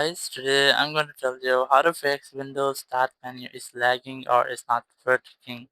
Guys, today I'm going to tell you how to fix Windows Start menu is lagging or is not working.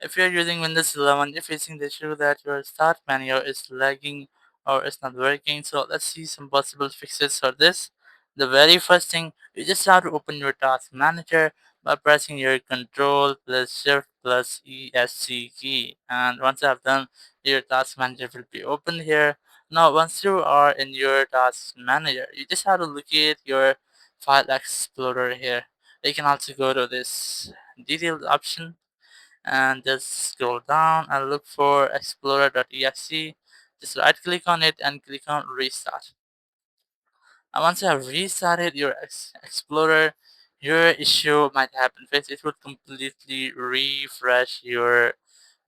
If you're using Windows 11, you're facing the issue that your Start menu is lagging or is not working. So let's see some possible fixes for this. The very first thing, you just have to open your Task Manager by pressing your Control plus Shift plus ESC key. And once you have done, your Task Manager will be open here. Now, once you are in your Task Manager, you just have to locate your File Explorer here. You can also go to this detailed option and just scroll down and look for explorer.exe. Just right click on it and click on restart. And once you have restarted your explorer, your issue might happen fixed. It would completely refresh your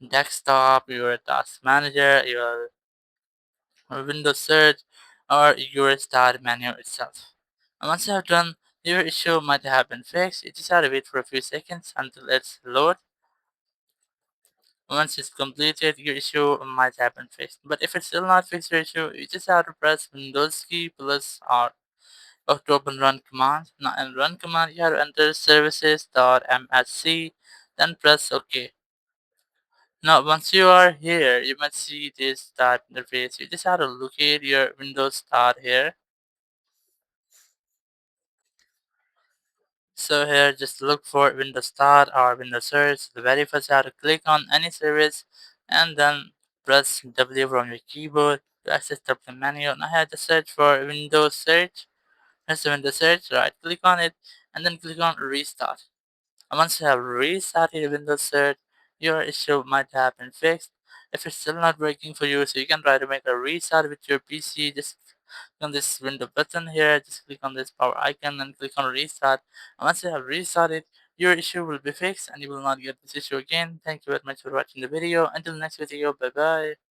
desktop, your task manager, your Windows search, or your start menu itself. And once you have done, your issue might have been fixed. You just have to wait for a few seconds until it's load. Once it's completed, your issue might have been fixed. But if it's still not fixed your issue, you just have to press Windows key plus R to open run command. Now in run command, you have to enter services.msc, then press OK. Now once you are here, you might see this start interface. You just have to locate your Windows start here. So here, just look for Windows Start or Windows Search. The very first, you have to click on any service and then press W from your keyboard to access the menu. Now here, just search for Windows Search. Press the Windows Search, right click on it, and then click on Restart. And once you have restarted Windows Search, your issue might have been fixed. If it's still not working for you, so you can try to make a restart with your PC. Just click on this window button here, just click on this power icon and click on restart. And once you have restarted, your issue will be fixed and you will not get this issue again. Thank you very much for watching the video. Until next video, bye bye.